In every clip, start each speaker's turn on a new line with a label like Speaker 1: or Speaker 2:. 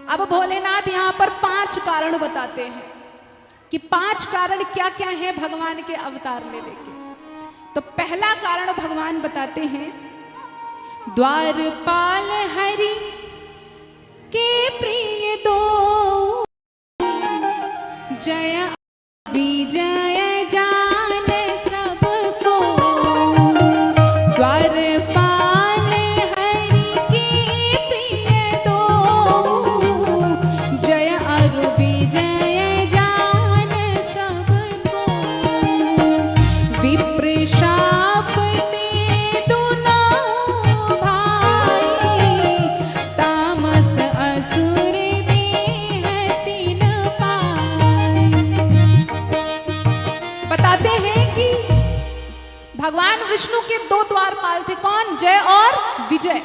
Speaker 1: अब भोलेनाथ यहाँ पर 5 कारण बताते हैं कि 5 कारण क्या क्या है भगवान के अवतार लेने के। तो पहला कारण भगवान बताते हैं, द्वारपाल हरि के प्रिय दो, जय विजय जान सबको। द्वारपाल हरि के प्रिय दो, जय अरु विजय जान सबको। विप्र शाप दे दोनों भाई, तामस असुर देह तीन पाई। बताते हैं कि भगवान विष्णु के 2 द्वारपाल थे, कौन? जय और विजय।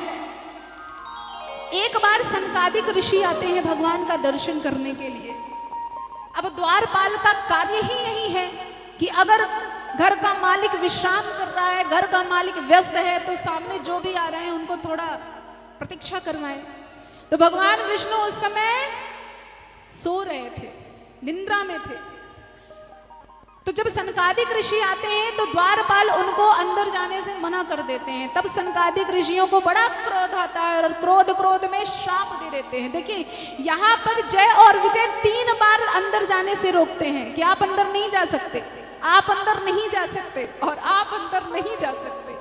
Speaker 1: एक बार सनकादिक ऋषि आते हैं भगवान का दर्शन करने के लिए। अब द्वारपाल का कार्य ही यही है कि अगर घर का मालिक विश्राम कर रहा है, घर का मालिक व्यस्त है, तो सामने जो भी आ रहे हैं उनको थोड़ा प्रतीक्षा करवाए। तो भगवान विष्णु उस समय सो रहे थे, निद्रा में थे। तो जब सनकादिक ऋषि आते हैं तो द्वारपाल उनको अंदर जाने से मना कर देते हैं। तब सनकादिक ऋषियों को बड़ा क्रोध आता है और क्रोध में श्राप दे देते हैं। देखिए यहाँ पर जय और विजय 3 बार अंदर जाने से रोकते हैं कि आप अंदर नहीं जा सकते, आप अंदर नहीं जा सकते और आप अंदर नहीं जा सकते।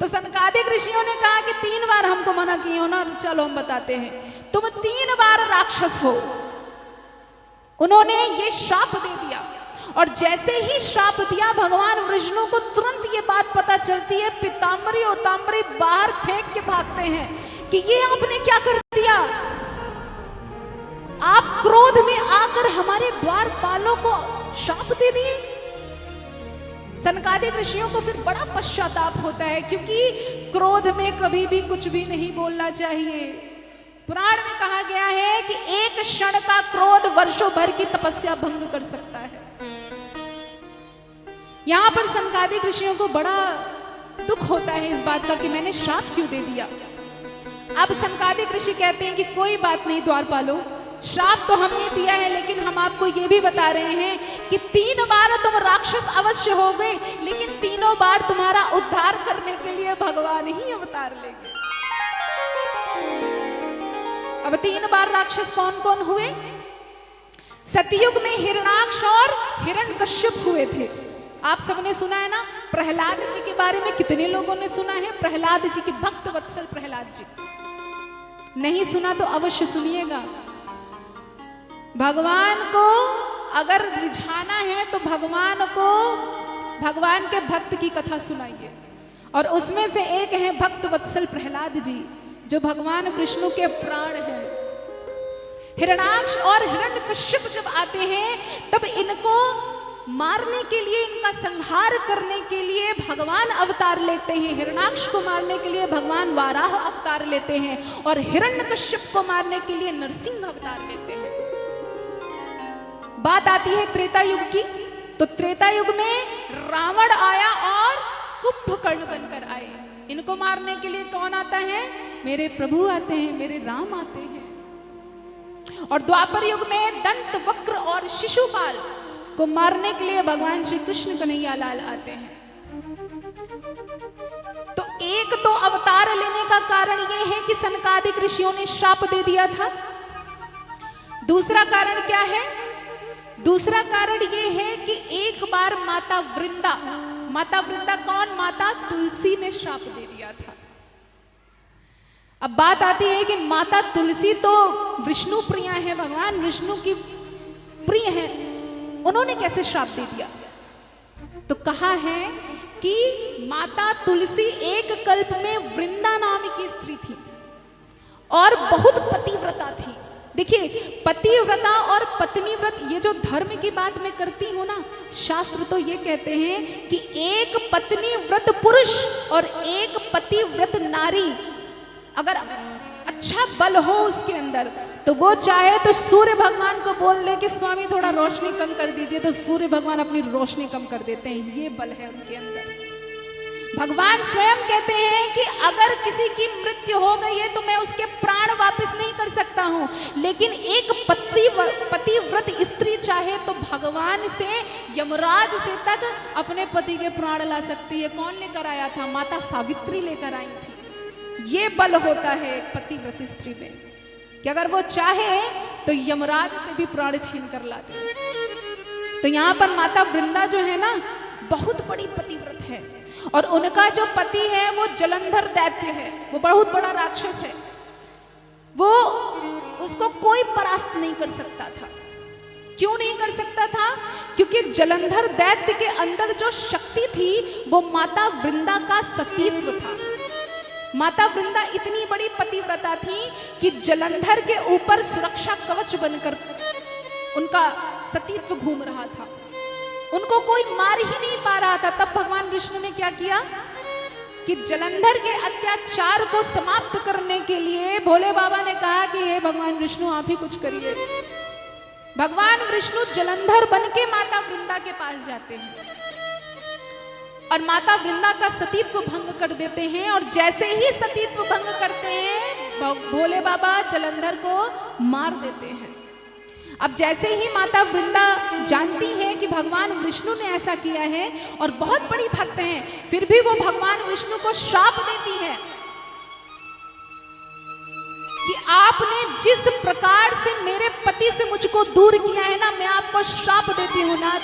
Speaker 1: तो सनकादिक ऋषियों ने कहा कि 3 बार हमको मना किए हो ना, चलो हम बताते हैं, तुम 3 बार राक्षस हो। उन्होंने ये श्राप दे दिया और जैसे ही श्राप दिया भगवान विष्णु को तुरंत ये बात पता चलती है। पीताम्बरी उत्ताम्बरी बाहर फेंक के भागते हैं कि ये आपने क्या कर दिया, आप क्रोध में आकर हमारे द्वारपालों को श्राप दे दिए। सनकादिक ऋषियों को फिर बड़ा पश्चाताप होता है, क्योंकि क्रोध में कभी भी कुछ भी नहीं बोलना चाहिए। पुराण में कहा गया है कि एक क्षण का क्रोध वर्षों भर की तपस्या भंग कर सकता है। यहां पर सनकादिक ऋषियों को बड़ा दुख होता है इस बात का कि मैंने श्राप क्यों दे दिया। अब सनकादिक ऋषि कहते हैं कि कोई बात नहीं द्वारपालो, श्राप तो हमने दिया है, लेकिन हम आपको ये भी बता रहे हैं कि 3 बार तुम राक्षस अवश्य हो गए, लेकिन 3 बार तुम्हारा उद्धार करने के लिए भगवान ही अवतार लेंगे। अब 3 बार राक्षस कौन कौन हुए? सतयुग में हिरणाक्ष और हिरण्यकश्यप हुए थे। आप सबने सुना है ना प्रहलाद जी के बारे में? कितने लोगों ने सुना है प्रहलाद जी के भक्त वत्सल प्रहलाद जी? नहीं सुना तो अवश्य सुनिएगा। भगवान को अगर रिझाना है तो भगवान को, भगवान के भक्त की कथा सुनाइए। और उसमें से एक है भक्त वत्सल प्रहलाद जी, जो भगवान विष्णु के प्राण हैं। हिरणाक्ष और हिरण्यकश्यप जब आते हैं तब इनको मारने के लिए, इनका संहार करने के लिए भगवान अवतार लेते हैं। हिरणाक्ष को मारने के लिए भगवान वाराह अवतार लेते हैं और हिरण्यकश्यप को मारने के लिए नरसिंह अवतार लेते हैं। बात आती है त्रेता युग की, तो त्रेता युग में रावण आया और कुंभकर्ण बनकर आए। इनको मारने के लिए कौन आता है? मेरे प्रभु आते हैं, मेरे राम आते हैं। और द्वापर युग में दंत वक्र और शिशुपाल को मारने के लिए भगवान श्री कृष्ण कन्हैया लाल आते हैं। तो एक तो अवतार लेने का कारण यह है कि सनकादिक ऋषियों ने श्राप दे दिया था। दूसरा कारण क्या है? दूसरा कारण यह है कि एक बार माता वृंदा कौन? माता तुलसी ने श्राप दे दिया था। अब बात आती है कि माता तुलसी तो विष्णु प्रिया है, भगवान विष्णु की प्रिय है, उन्होंने कैसे श्राप दे दिया? तो कहा है कि माता तुलसी एक कल्प में वृंदा नाम की स्त्री थी और बहुत पतिव्रता थी। देखिए पतिव्रता और पत्नी व्रत, ये जो धर्म की बात मैं करती हूँ ना, शास्त्र तो ये कहते हैं कि एक पत्नी व्रत पुरुष और एक पतिव्रत नारी अगर अच्छा बल हो उसके अंदर, तो वो चाहे तो सूर्य भगवान को बोल दे कि स्वामी थोड़ा रोशनी कम कर दीजिए, तो सूर्य भगवान अपनी रोशनी कम कर देते हैं। ये बल है उनके अंदर। भगवान स्वयं कहते हैं कि अगर किसी की मृत्यु हो गई है तो मैं उसके प्राण वापस नहीं कर सकता हूं, लेकिन एक पतिव्रत स्त्री चाहे तो भगवान से, यमराज से तक अपने पति के प्राण ला सकती है। कौन लेकर आया था? माता सावित्री लेकर आई थी। ये बल होता है एक पतिव्रत स्त्री में कि अगर वो चाहे तो यमराज से भी प्राण छीन कर ला दे। तो यहाँ पर माता वृंदा जो है ना, बहुत बड़ी पतिव्रत है, और उनका जो पति है वो जलंधर दैत्य है, वो बहुत बड़ा राक्षस है। वो उसको कोई परास्त नहीं कर सकता था। क्यों नहीं कर सकता था? क्योंकि जलंधर दैत्य के अंदर जो शक्ति थी वो माता वृंदा का सतीत्व था। माता वृंदा इतनी बड़ी पतिव्रता थी कि जलंधर के ऊपर सुरक्षा कवच बनकर उनका सतीत्व घूम रहा था, उनको कोई मार ही नहीं पा रहा था। तब भगवान विष्णु ने क्या किया कि जलंधर के अत्याचार को समाप्त करने के लिए भोले बाबा ने कहा कि हे भगवान विष्णु, आप ही कुछ करिए। भगवान विष्णु जलंधर बन के माता वृंदा के पास जाते हैं और माता वृंदा का सतीत्व भंग कर देते हैं, और जैसे ही सतीत्व भंग करते हैं भोले बाबा जलंधर को मार देते हैं। अब जैसे ही माता वृंदा जानती है कि भगवान विष्णु ने ऐसा किया है और बहुत बड़ी भक्त हैं, फिर भी वो भगवान विष्णु को श्राप देती है कि आपने जिस प्रकार से मेरे पति से मुझको दूर किया है ना, मैं आपको श्राप देती हूँ नाथ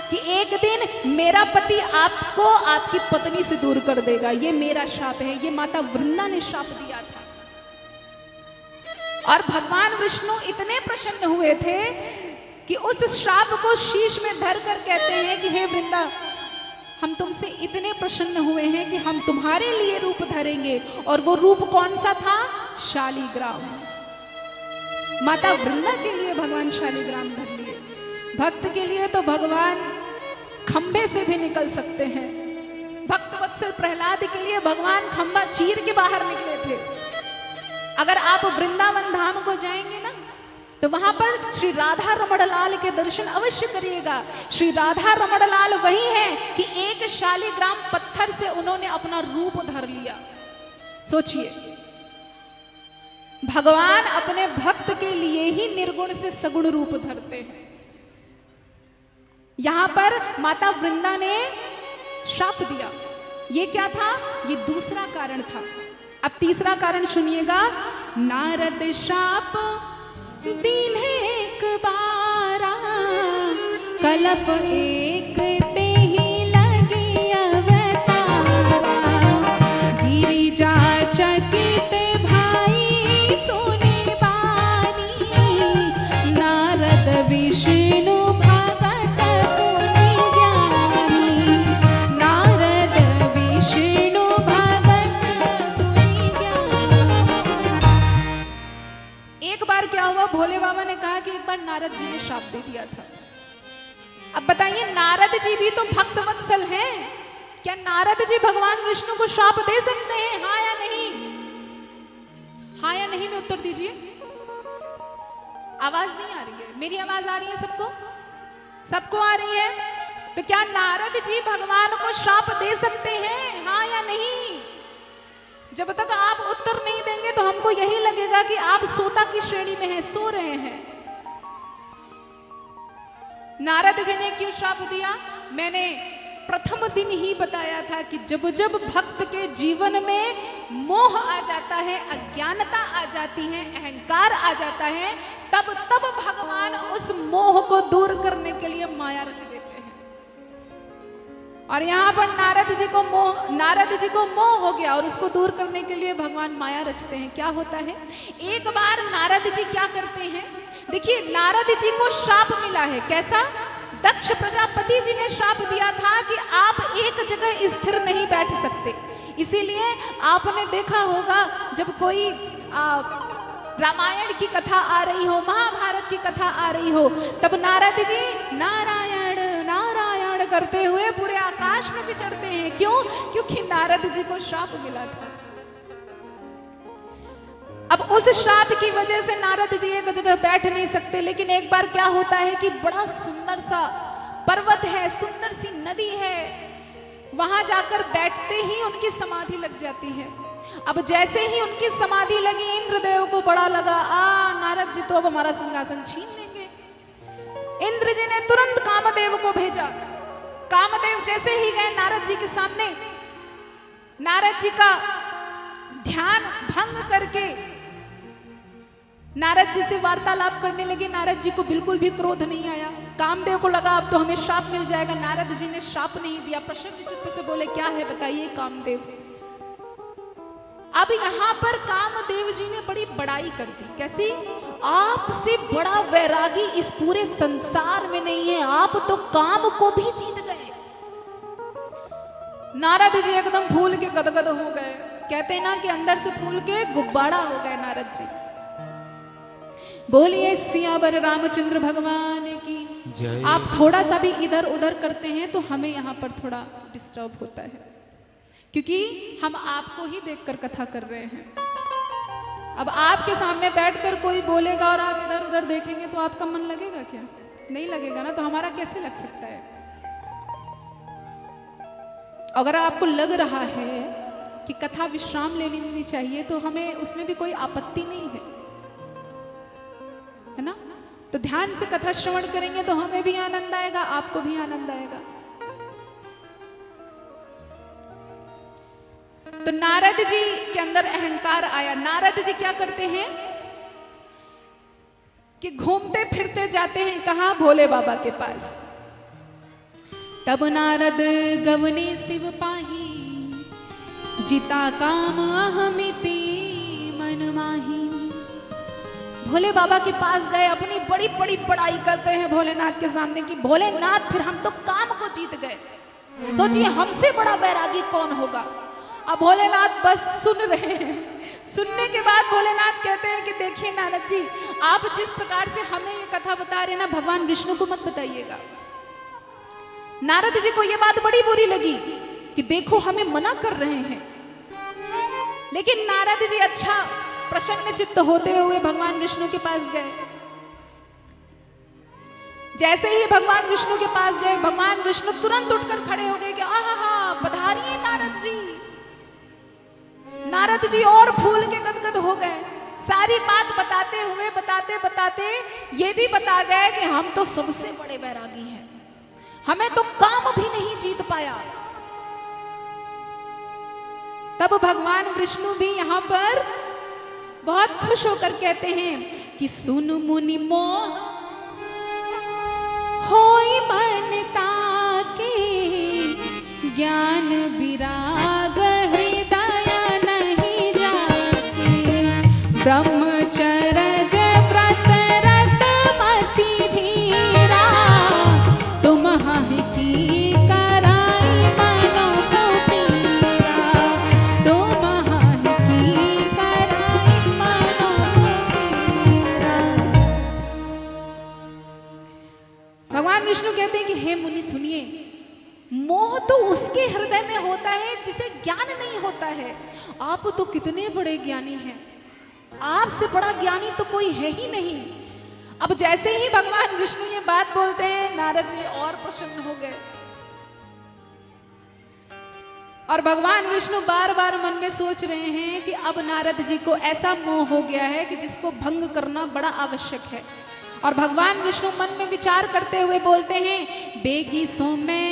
Speaker 1: कि एक दिन मेरा पति आपको आपकी पत्नी से दूर कर देगा। ये मेरा श्राप है। ये माता वृंदा ने श्राप दिया था। और भगवान विष्णु इतने प्रसन्न हुए थे कि उस श्राप को शीश में धरकर कहते हैं कि हे वृंदा, हम तुमसे इतने प्रसन्न हुए हैं कि हम तुम्हारे लिए रूप धरेंगे। और वो रूप कौन सा था? शालिग्राम। माता वृंदा के लिए भगवान शालिग्राम धर लिए। भक्त के लिए तो भगवान खंभे से भी निकल सकते हैं। भक्त वत्सल प्रहलाद के लिए भगवान खंभा चीर के बाहर निकले थे। अगर आप वृंदावन धाम को जाएंगे ना, तो वहां पर श्री राधा रमण लाल के दर्शन अवश्य करिएगा। श्री राधा रमण लाल वही हैं कि एक शालिग्राम पत्थर से उन्होंने अपना रूप धर लिया। सोचिए, भगवान अपने भक्त के लिए ही निर्गुण से सगुण रूप धरते हैं। यहां पर माता वृंदा ने श्राप दिया। ये क्या था? ये दूसरा कारण था। अब तीसरा कारण सुनिएगा। नारद श्राप दीन एक बारा, कलप एक ते ही लगी अवतारा। गिरिजा चकित भाई सुनि बानी, नारद विष्णु भगत गुणी ज्ञानी। नारद विष्णु भगत गुणी ज्ञानी। एक बार क्या हुआ? भोले बाबा ने कहा कि एक बार नारद जी ने श्राप दे दिया था। अब बताइए, नारद जी भी तो भक्त वत्सल हैं, क्या नारद जी भगवान विष्णु को श्राप दे सकते हैं? हाँ या नहीं? हाँ या नहीं में उत्तर दीजिए। आवाज नहीं आ रही है। मेरी आवाज आ रही है सबको? सबको आ रही है? तो क्या नारद जी भगवान को श्राप दे सकते हैं? हाँ या नहीं? जब तक आप उत्तर नहीं देंगे तो हमको यही लगेगा कि आप सोता की श्रेणी में हैं, सो रहे हैं। नारद जी ने क्यों श्राप दिया? मैंने प्रथम दिन ही बताया था कि जब जब भक्त के जीवन में मोह आ जाता है, अज्ञानता आ जाती है, अहंकार आ जाता है, तब तब भगवान उस मोह को दूर करने के लिए माया रच देते हैं। और यहाँ पर नारद जी को मोह हो गया और उसको दूर करने के लिए भगवान माया रचते हैं। क्या होता है? एक बार नारद जी क्या करते हैं? देखिए, नारद जी को श्राप मिला है। कैसा? दक्ष प्रजापति जी ने श्राप दिया था कि आप एक जगह स्थिर नहीं बैठ सकते। इसीलिए आपने देखा होगा जब कोई रामायण की कथा आ रही हो, महाभारत की कथा आ रही हो, तब नारद जी नारायण नारायण करते हुए पूरे आकाश में विचरते हैं। क्यों? क्योंकि नारद जी को श्राप मिला था। अब उस श्राप की वजह से नारद जी एक जगह बैठ नहीं सकते। लेकिन एक बार क्या होता है कि बड़ा सुंदर सा पर्वत है, सुंदर सी नदी है, वहां जाकर बैठते ही उनकी समाधि लग जाती है। अब जैसे ही उनकी समाधि लगी, इंद्रदेव को बड़ा लगा, नारद जी तो अब हमारा सिंहासन छीन लेंगे। इंद्र जी ने तुरंत कामदेव को भेजा। कामदेव जैसे ही गए नारद जी के सामने, नारद जी का ध्यान भंग करके नारद जी से वार्तालाप करने लगे। नारद जी को बिल्कुल भी क्रोध नहीं आया। कामदेव को लगा अब तो हमें श्राप मिल जाएगा। नारद जी ने श्राप नहीं दिया, प्रसन्न चित्त से बोले क्या है बताइए कामदेव। अब यहां पर कामदेव जी ने बड़ी बड़ाई कर दी। कैसी? आपसे बड़ा वैरागी इस पूरे संसार में नहीं है, आप तो काम को भी जीत गए। नारद जी एकदम फूल के गदगद हो गए। कहते हैं ना कि अंदर से फूल के गुब्बारा हो गए नारद जी। बोलिए सियावर रामचंद्र भगवान की जय। आप थोड़ा सा भी इधर उधर करते हैं तो हमें यहाँ पर थोड़ा डिस्टर्ब होता है, क्योंकि हम आपको ही देखकर कथा कर रहे हैं। अब आपके सामने बैठकर कोई बोलेगा और आप इधर उधर देखेंगे तो आपका मन लगेगा क्या? नहीं लगेगा ना, तो हमारा कैसे लग सकता है? अगर आपको लग रहा है कि कथा विश्राम ले लेनी चाहिए तो हमें उसमें भी कोई आपत्ति नहीं है ना? तो ध्यान से कथा श्रवण करेंगे तो हमें भी आनंद आएगा, आपको भी आनंद आएगा। तो नारद जी के अंदर अहंकार आया। नारद जी क्या करते हैं कि घूमते फिरते जाते हैं कहां? भोले बाबा के पास। तब नारद गवने शिव पाही, जिता काम अहमिति मन माही। भोले बाबा के पास गए, अपनी बड़ी बड़ी बड़ाई करते हैं भोलेनाथ के सामने कि भोलेनाथ फिर हम तो काम को जीत गए, सोचिए हमसे बड़ा वैरागी कौन होगा। अब भोलेनाथ बस सुन रहे हैं। सुनने के बाद भोलेनाथ कहते हैं कि देखिए नारद जी, आप जिस प्रकार से हमें ये कथा बता रहे हैं ना, भगवान विष्णु को मत बताइएगा। नारद जी को ये बात बड़ी बुरी लगी कि देखो हमें मना कर रहे हैं। लेकिन नारद जी अच्छा प्रसन्न चित्त होते हुए भगवान विष्णु के पास गए। जैसे ही भगवान विष्णु के पास गए, भगवान विष्णु तुरंत उठकर खड़े हो गए कि आहा पधारिए नारद जी। नारद जी और फूल के गदगद हो गए। सारी बात बताते हुए बताते बताते ये भी बता गए कि हम तो सबसे बड़े वैरागी हैं, हमें तो काम भी नहीं जीत पाया। तब भगवान विष्णु भी यहां पर बहुत खुश होकर कहते हैं कि सुन मुनि मोह होई मनता के, ज्ञान विराग हृदय नहीं जाके। ब्रह्मचर्य व्रत रत मति धीरा, तुम हाहि की कराई मनो को पीरा। तुम हाहि की कराई मनो को पीरा। भगवान विष्णु कहते हैं कि हे मुनि सुनिए, मोह तो उसके हृदय में होता है जिसे ज्ञान नहीं होता है। आप तो कितने बड़े ज्ञानी हैं, आपसे बड़ा ज्ञानी तो कोई है ही नहीं। अब जैसे ही भगवान विष्णु ये बात बोलते हैं, नारद जी और प्रसन्न हो गए। और भगवान विष्णु बार बार मन में सोच रहे हैं कि अब नारद जी को ऐसा मोह हो गया है कि जिसको भंग करना बड़ा आवश्यक है। और भगवान विष्णु मन में विचार करते हुए बोलते हैं, बेगी सो में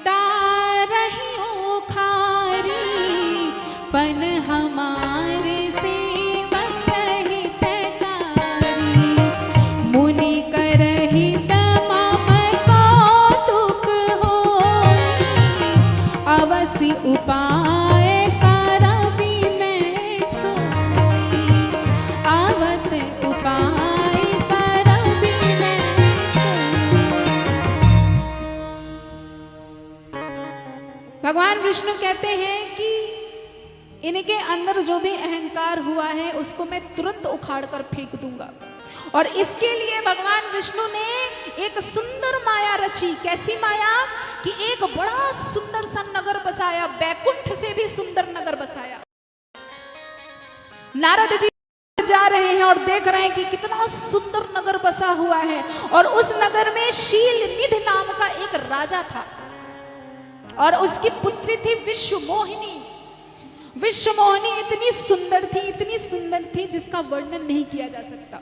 Speaker 1: दारहियो खारी, पन हमारे सेवक हितकारी। मुनि करहि तमम कौतुक होई, अवसि उपाय करबि मैं सोई। अवसि उपाय करबि मैं सोई। भगवान विष्णु कहते हैं कि इनके अंदर जो भी अहंकार हुआ है उसको मैं तुरंत उखाड़ कर फेंक दूंगा। और इसके लिए भगवान विष्णु ने एक सुंदर माया रची। कैसी माया? कि एक बड़ा सुंदर सा नगर बसाया, बैकुंठ से भी सुंदर नगर बसाया। नारद जी जा रहे हैं और देख रहे हैं कि कितना सुंदर नगर बसा हुआ है। और उस नगर में शील निधि नाम का एक राजा था। और उसकी पुत्री थी विश्वमोहिनी। विश्वमोहिनी इतनी सुंदर थी जिसका वर्णन नहीं किया जा सकता।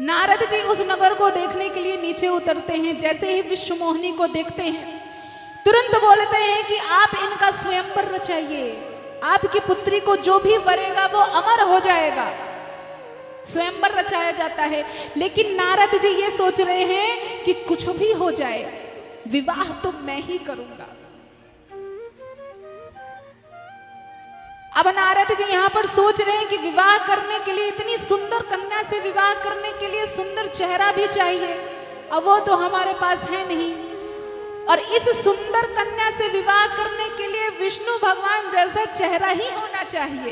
Speaker 1: नारद जी उस नगर को देखने के लिए नीचे उतरते हैं। जैसे ही विश्वमोहिनी को देखते हैं तुरंत बोलते हैं कि आप इनका स्वयंवर रचाइए, आपकी पुत्री को जो भी वरेगा वो अमर हो जाएगा। स्वयंवर रचाया जाता है, लेकिन नारद जी ये सोच रहे हैं कि कुछ भी हो जाए विवाह तो मैं ही करूंगा। अब नारद जी यहाँ पर सोच रहे हैं कि विवाह करने के लिए इतनी सुंदर कन्या से विवाह करने के लिए सुंदर चेहरा भी चाहिए, अब वो तो हमारे पास है नहीं। और इस सुंदर कन्या से विवाह करने के लिए विष्णु भगवान जैसा चेहरा ही होना चाहिए।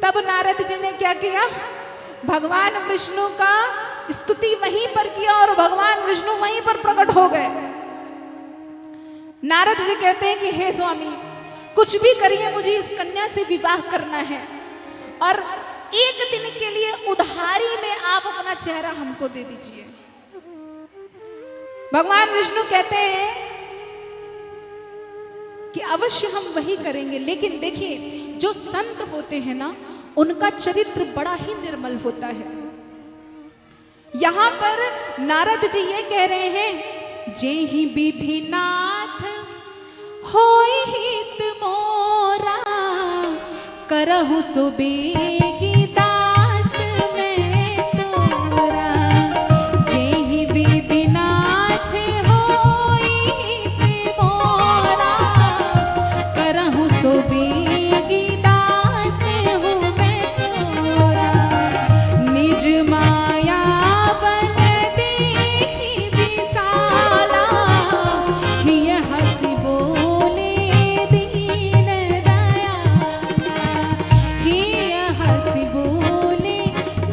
Speaker 1: तब नारद जी ने क्या किया, भगवान विष्णु का स्तुति वहीं पर किया और भगवान विष्णु वहीं पर प्रकट हो गए। नारद जी कहते हैं कि हे स्वामी, कुछ भी करिए, मुझे इस कन्या से विवाह करना है और एक दिन के लिए उधारी में आप अपना चेहरा हमको दे दीजिए। भगवान विष्णु कहते हैं कि अवश्य हम वही करेंगे, लेकिन देखिए जो संत होते हैं ना उनका चरित्र बड़ा ही निर्मल होता है। यहां पर नारद जी ये कह रहे हैं, जेहि विधिनाथ होई हित मोरा, करहु सो बेगी दास मैं तोरा। जेहि विधिनाथ होई हित मोरा, करहु सो बेगी दास हूँ मैं तोरा। निज माया बन देखी विशाला, हिय हंसी बोले दीन दयाला। हिय हंसी बोले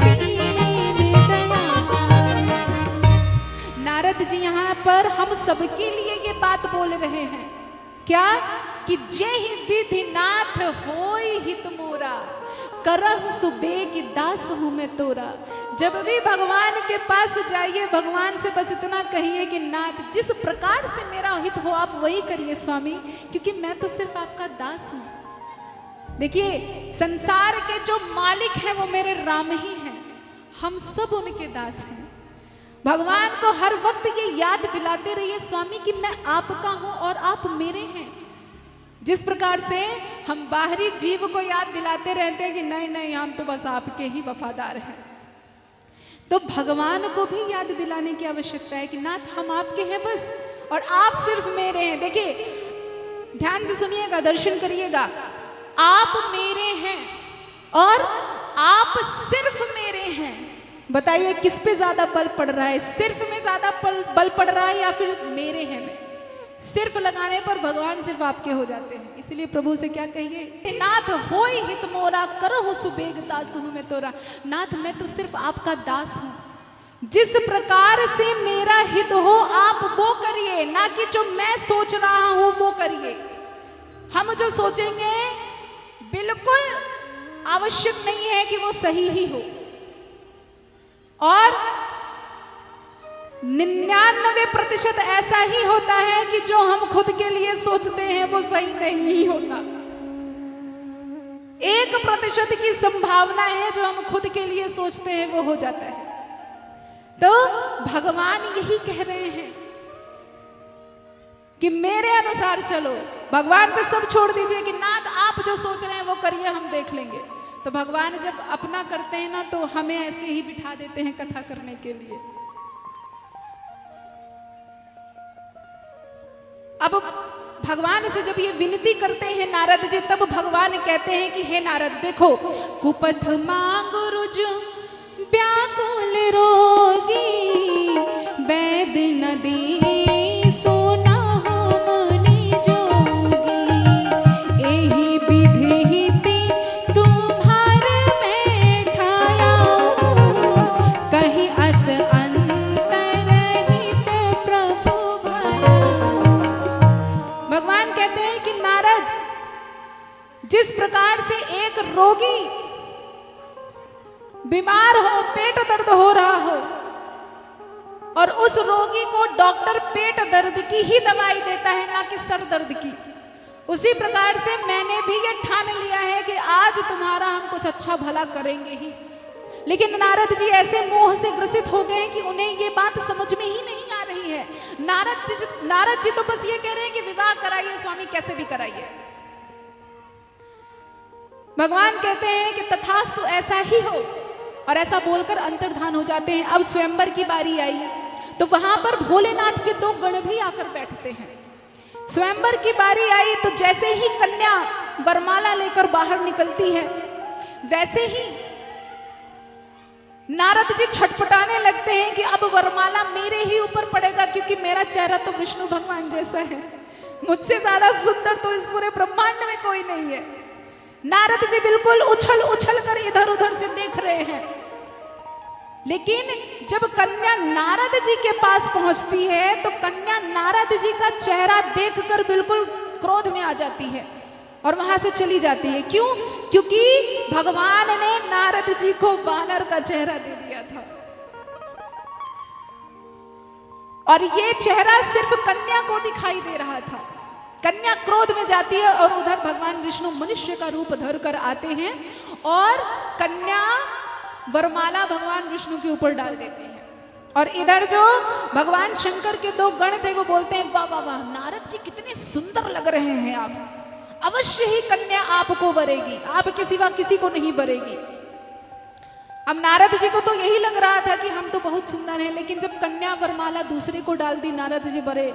Speaker 1: दीन दयाला। नारद जी यहाँ पर हम सबके लिए ये बात बोल रहे हैं, क्या कि जेहि विधिनाथ होई हित मोरा, करहु सो बेगी दास हूँ मैं तोरा। जब भी भगवान के पास जाइए, भगवान से बस इतना कहिए कि नाथ जिस प्रकार से मेरा हित हो आप वही करिए स्वामी, क्योंकि मैं तो सिर्फ आपका दास हूँ। देखिए संसार के जो मालिक हैं वो मेरे राम ही हैं, हम सब उनके दास हैं। भगवान को हर वक्त ये याद दिलाते रहिए स्वामी कि मैं आपका हूं और आप मेरे हैं। जिस प्रकार से हम बाहरी जीव को याद दिलाते रहते हैं कि नहीं नहीं हम तो बस आपके ही वफादार हैं, तो भगवान को भी याद दिलाने की आवश्यकता है कि नाथ हम आपके हैं बस और आप सिर्फ मेरे हैं। देखिए ध्यान से सुनिएगा, दर्शन करिएगा, आप मेरे हैं और आप सिर्फ मेरे हैं। बताइए किस पे ज्यादा बल पड़ रहा है, सिर्फ में ज्यादा बल पड़ रहा है या फिर मेरे हैं में? सिर्फ लगाने पर भगवान सिर्फ आपके हो जाते हैं। इसलिए प्रभु से क्या कहिए, नाथ होई हित मोरा, करहु सो बेगी दास हूँ मैं तोरा। नाथ मैं तो सिर्फ आपका दास हूँ, जिस प्रकार से मेरा हित हो आप वो करिए, ना कि जो मैं सोच रहा हूं वो करिए। हम जो सोचेंगे बिल्कुल आवश्यक नहीं है कि वो सही ही हो, और 99% ऐसा ही होता है कि जो हम खुद के लिए सोचते हैं वो सही नहीं होता। 1% की संभावना है जो हम खुद के लिए सोचते हैं वो हो जाता है। तो भगवान यही कह रहे हैं कि मेरे अनुसार चलो, भगवान पे सब छोड़ दीजिए कि नाथ आप जो सोच रहे हैं वो करिए, हम देख लेंगे। तो भगवान जब अपना करते हैं ना तो हमें ऐसे ही बिठा देते हैं कथा करने के लिए। अब भगवान से जब ये विनती करते हैं नारद जी, तब भगवान कहते हैं कि हे नारद देखो, कुपथ मांग रुज व्याकुल रोगी, वैद न दे सोना हो मुनि जोगी। एहि विधि हिति तुम्हार में ठाया, कहीं अस अंतर हित प्रभु भया। भगवान कहते हैं कि नारद, जिस प्रकार से एक रोगी बीमार हो, पेट दर्द हो रहा हो, और उस रोगी को डॉक्टर पेट दर्द की ही दवाई देता है, ना कि सर दर्द की। उसी प्रकार से मैंने भी ये ठान लिया है कि आज तुम्हारा हम कुछ अच्छा भला करेंगे ही। लेकिन नारद जी ऐसे मोह से ग्रसित हो गए कि उन्हें ये बात समझ में ही नहीं आ रही है। नारद जी तो बस ये कह रहे हैं कि विवाह कराइए स्वामी, कैसे भी कराइए। भगवान कहते हैं कि तथास्तु ऐसा ही हो, और ऐसा बोलकर अंतर्धान हो जाते हैं। अब स्वयंवर की बारी आई तो वहां पर भोलेनाथ के 2 गण भी आकर बैठते हैं। स्वयंवर की बारी आई तो जैसे ही कन्या वरमाला लेकर बाहर निकलती है, वैसे ही नारद जी छटपटाने लगते हैं कि अब वरमाला मेरे ही ऊपर पड़ेगा, क्योंकि मेरा चेहरा तो विष्णु भगवान जैसा है, मुझसे ज्यादा सुंदर तो इस पूरे ब्रह्मांड में कोई नहीं है। नारद जी बिल्कुल उछल उछल कर इधर उधर से देख रहे हैं। लेकिन जब कन्या नारद जी के पास पहुंचती है तो कन्या नारद जी का चेहरा देखकर बिल्कुल क्रोध में आ जाती है और वहां से चली जाती है। क्यों? क्योंकि भगवान ने नारद जी को वानर का चेहरा दे दिया था, और ये चेहरा सिर्फ कन्या को दिखाई दे रहा था। कन्या क्रोध में जाती है और उधर भगवान विष्णु मनुष्य का रूप धर कर आते हैं और कन्या वरमाला भगवान विष्णु के ऊपर डाल देते हैं। और इधर जो भगवान शंकर के 2 गण थे वो बोलते हैं, वाह वाह वाह, नारद जी कितने सुंदर लग रहे हैं आप, अवश्य ही कन्या आपको वरेगी, आपके सिवा किसी को नहीं वरेगी। अब नारद जी को तो यही लग रहा था कि हम तो बहुत सुंदर हैं, लेकिन जब कन्या वरमाला दूसरे को डाल दी, नारद जी बड़े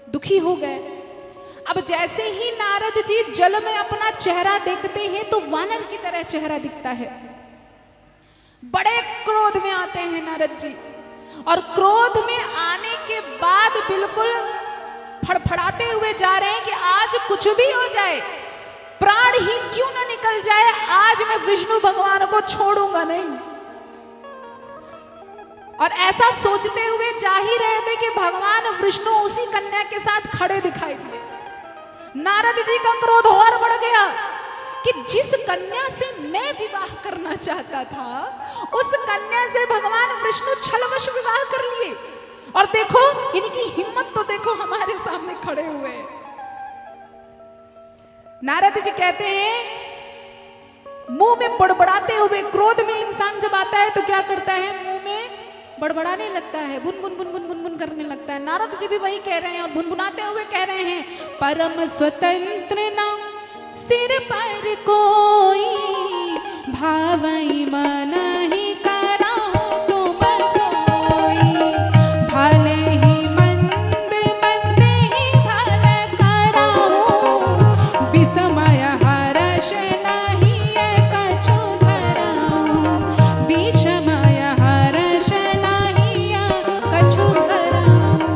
Speaker 1: दुखी हो गए। अब जैसे ही नारद जी जल में अपना चेहरा देखते हैं तो वानर की तरह चेहरा दिखता है। बड़े क्रोध में आते हैं नारद जी, और क्रोध में आने के बाद बिल्कुल फड़फड़ाते हुए जा रहे हैं कि आज कुछ भी हो जाए, प्राण ही क्यों ना निकल जाए, आज मैं विष्णु भगवान को छोड़ूंगा नहीं। और ऐसा सोचते हुए जा ही रहे थे कि भगवान विष्णु उसी कन्या के साथ खड़े दिखाई दिए। नारद जी का क्रोध और बढ़ गया कि जिस कन्या से मैं विवाह करना चाहता था, उस कन्या से भगवान विष्णु छलवश विवाह कर लिए, और देखो इनकी हिम्मत तो देखो, हमारे सामने खड़े हुए। नारद जी कहते हैं, मुंह में बड़बड़ाते हुए, क्रोध में इंसान जब आता है तो क्या करता है, मुंह में बड़बड़ाने लगता है, बुन बुन बुन बुन बुन बुन करने लगता है। नारद जी भी वही कह रहे हैं और बुनबुनाते हुए कह रहे हैं, परम स्वतंत्र ना सिर पर कोई, भावई मन ही कराहो तुम सोई, भले ही मंद मंद ही भल कराहो, विस्मय हर्ष नहीं कछु धराओ, विस्मय हर्ष नहीं कछु धराओ।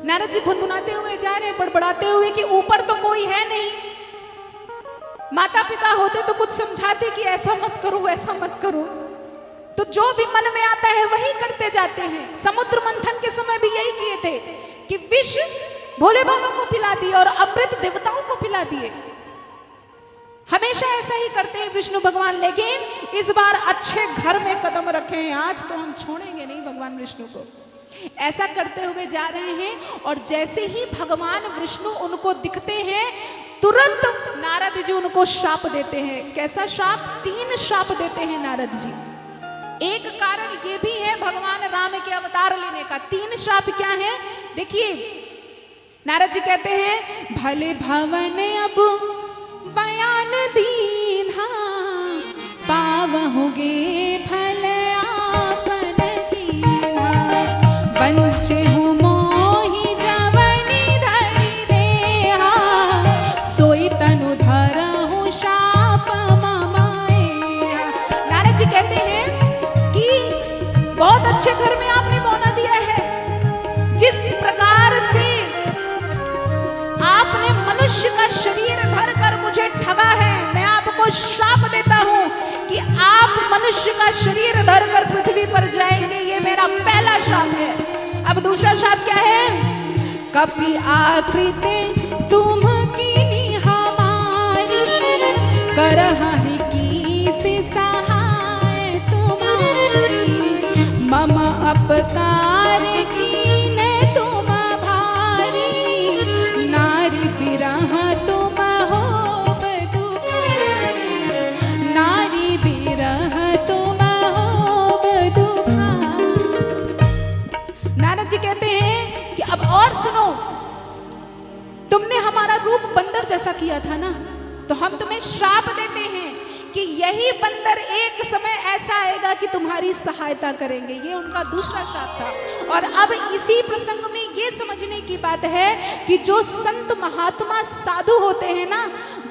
Speaker 1: नारद जी भुनभुनाते हुए जा रहे, बड़बड़ाते हुए कि ऊपर तो कोई है नहीं, माता पिता होते तो कुछ समझाते कि ऐसा मत करो ऐसा मत करो, तो जो भी मन में आता है वही करते जाते हैं। समुद्र मंथन के समय भी यही किए थे कि विष भोले बाबा को पिला दिए और अमृत देवताओं को पिला दिए। हमेशा ऐसा ही करते हैं विष्णु भगवान, लेकिन इस बार अच्छे घर में कदम रखे हैं, आज तो हम छोड़ेंगे नहीं भगवान विष्णु को। ऐसा करते हुए जा रहे हैं और जैसे ही भगवान विष्णु उनको दिखते हैं, तुरंत नारद जी उनको श्राप देते हैं। कैसा श्राप? 3 श्राप देते हैं नारद जी। एक कारण ये भी है भगवान राम के अवतार लेने का। 3 श्राप क्या है देखिए, नारद जी कहते हैं, भले भवन अब बयान दीन्हा, पावहुगे फल आपन कीन्हा, बंचे हूँ मोहि जवनि धरि देहा, सोई तनु धरहु शाप ममाया। नारद जी कहते हैं कि बहुत अच्छे घर में आपने बौना दिया है, जिस प्रकार से आपने मनुष्य का शरीर धर कर मुझे ठगा है, मैं आपको श्राप देता हूं कि आप मनुष्य का शरीर धर कर पृथ्वी पर जाएंगे। ये मेरा पहला श्राप है। अब दूसरा श्राप क्या है? कपि आकृति तुम की हमारी, करहि की से सहाय तुम्हारी, मम अपकार कीने तुम भारी, नारी बिरह तुम होब दुखारी, नारी बिरह तुम होब दुखारी। नारद जी कहते हैं कि अब और सुनो, तुमने हमारा रूप बंदर जैसा किया था ना, तो हम तुम्हें श्राप देते हैं कि यही बंदर एक समय ऐसा आएगा कि तुम्हारी सहायता करेंगे। ये उनका दूसरा श्राप था। और अब इसी प्रसंग में ये समझने की बात है कि जो संत महात्मा साधु होते हैं ना,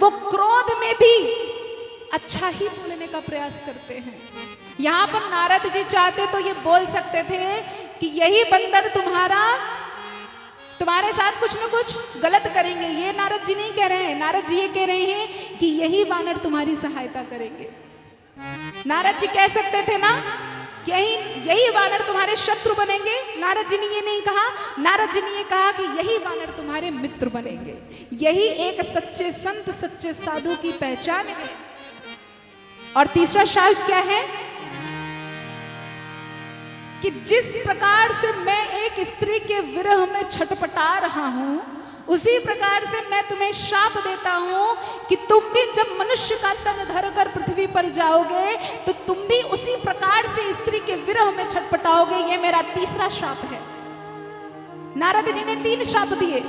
Speaker 1: वो क्रोध में भी अच्छा ही बोलने का प्रयास करते हैं। यहाँ पर नारद जी चाहते तो ये बोल सकते थे कि यही बंदर तुम्हारे साथ कुछ न कुछ गलत करेंगे। ये नारद जी नहीं कह रहे हैं, नारद जी ये कह रहे हैं कि यही वानर तुम्हारी सहायता करेंगे। नारद जी कह सकते थे ना कि यही वानर तुम्हारे शत्रु बनेंगे। नारद जी ने ये नहीं कहा, नारद जी ने ये कहा कि यही वानर तुम्हारे मित्र बनेंगे। यही एक सच्चे संत, सच्चे साधु की पहचान है। और तीसरा शाप क्या है कि जिस प्रकार से मैं एक स्त्री के विरह में छटपटा रहा हूं, उसी प्रकार से मैं तुम्हें श्राप देता हूं कि तुम भी जब मनुष्य का तन धरकर पृथ्वी पर जाओगे तो तुम भी उसी प्रकार से स्त्री के विरह में छटपटाओगे। ये मेरा तीसरा श्राप है। नारद जी ने 3 श्राप दिए,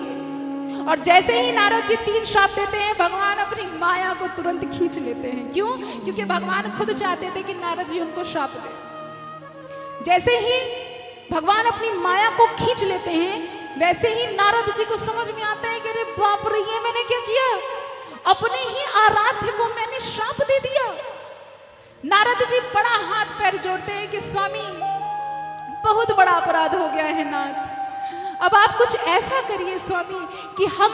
Speaker 1: और जैसे ही नारद जी 3 श्राप देते हैं, भगवान अपनी माया को तुरंत खींच लेते हैं। क्यों? क्योंकि भगवान खुद चाहते थे कि नारद जी उनको श्राप दें। जैसे ही भगवान अपनी माया को खींच लेते हैं, वैसे ही नारद जी को समझ में आता है कि अरे बाप रे, ये मैंने क्या किया, अपने ही आराध्य को मैंने श्राप दे दिया। नारद जी बड़ा हाथ पैर जोड़ते हैं कि स्वामी, बहुत बड़ा अपराध हो गया है नाथ, अब आप कुछ ऐसा करिए स्वामी कि हम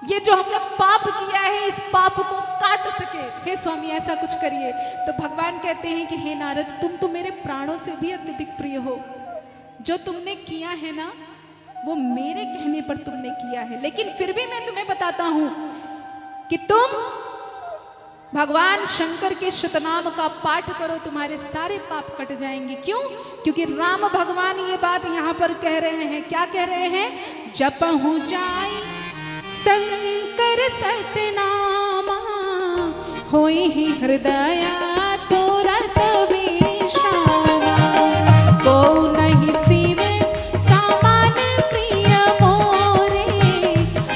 Speaker 1: ये जो हमने पाप किया है, इस पाप को काट सके। हे स्वामी, ऐसा कुछ करिए। तो भगवान कहते हैं कि हे नारद, तुम तो मेरे प्राणों से भी अत्यधिक प्रिय हो। जो तुमने किया है ना, वो मेरे कहने पर तुमने किया है, लेकिन फिर भी मैं तुम्हें बताता हूं कि तुम भगवान शंकर के शतनाम का पाठ करो, तुम्हारे सारे पाप कट जाएंगे। क्यों? क्योंकि राम भगवान ये बात यहाँ पर कह रहे हैं। क्या कह रहे हैं? जपहु जाई शंकर सतनामा, होई ही हृदय तुरत विश्रामा, को नहीं शिव समान प्रिय मोरे,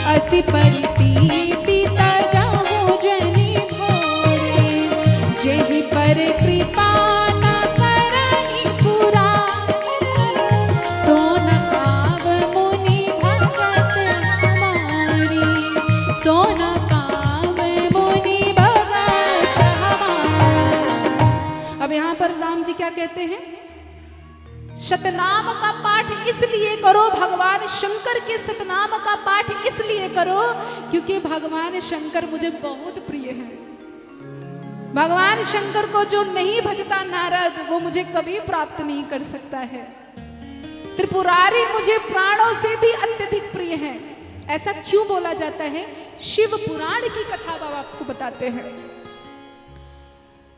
Speaker 1: असि परितीति तजहु जनि भोरे, जेहि पर कृपा न करहि पुरारी, सो न पाव मुनि भगत हमारी, सो न पाव मुनि भगत हमारी। अब यहाँ पर राम जी क्या कहते हैं? शतनाम का पाठ इसलिए करो, भगवान शंकर के सतनाम का पाठ इसलिए करो क्योंकि भगवान शंकर मुझे बहुत प्रिय है। भगवान शंकर को जो नहीं भजता नारद, वो मुझे कभी प्राप्त नहीं कर सकता है। त्रिपुरारी मुझे प्राणों से भी अत्यधिक प्रिय है। ऐसा क्यों बोला जाता है? शिव पुराण की कथा बाबा आपको बताते हैं।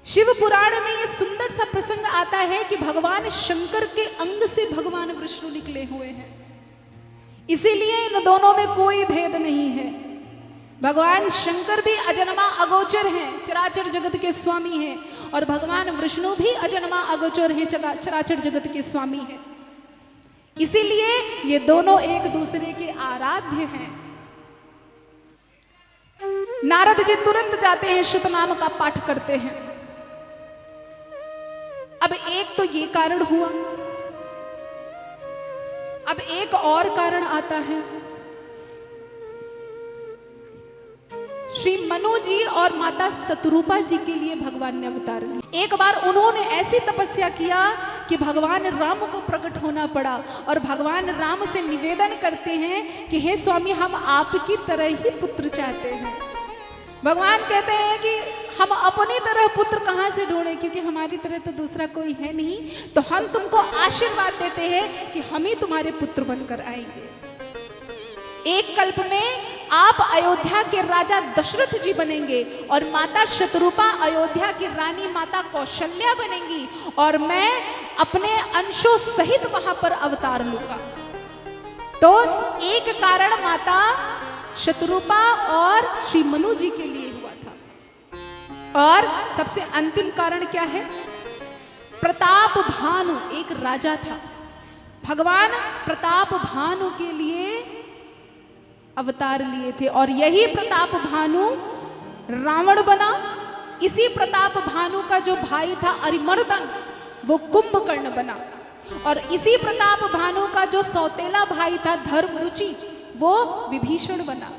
Speaker 1: शिव पुराण में ये सुंदर सा प्रसंग आता है कि भगवान शंकर के अंग से भगवान विष्णु निकले हुए हैं, इसीलिए इन दोनों में कोई भेद नहीं है। भगवान शंकर भी अजन्मा अगोचर हैं, चराचर जगत के स्वामी हैं, और भगवान विष्णु भी अजन्मा अगोचर हैं, चराचर जगत के स्वामी हैं। इसीलिए ये दोनों एक दूसरे के आराध्य हैं। नारद जी तुरंत जाते हैं, शतनाम का पाठ करते हैं। अब एक तो ये कारण हुआ, अब एक और कारण आता है। श्री मनु जी और माता शतरूपा जी के लिए भगवान ने अवतार लिया। एक बार उन्होंने ऐसी तपस्या किया कि भगवान राम को प्रकट होना पड़ा, और भगवान राम से निवेदन करते हैं कि हे स्वामी, हम आपकी तरह ही पुत्र चाहते हैं। भगवान कहते हैं कि हम अपनी तरह पुत्र कहाँ से ढूंढें, क्योंकि हमारी तरह तो दूसरा कोई है नहीं। तो हम तुमको आशीर्वाद देते हैं कि हम ही तुम्हारे पुत्र बनकर आएंगे। एक कल्प में आप अयोध्या के राजा दशरथ जी बनेंगे, और माता शतरूपा अयोध्या की रानी माता कौशल्या बनेंगी, और मैं अपने अंशों सहित वहां पर अवतार लूंगा। तो एक कारण माता शतरूपा और श्री मनु जी के लिए हुआ था। और सबसे अंतिम कारण क्या है? प्रताप भानु एक राजा था, भगवान प्रताप भानु के लिए अवतार लिए थे और यही प्रताप भानु रावण बना। इसी प्रताप भानु का जो भाई था अरिमर्दन वो कुंभकर्ण बना और इसी प्रताप भानु का जो सौतेला भाई था धर्मरुचि वो विभीषण बना।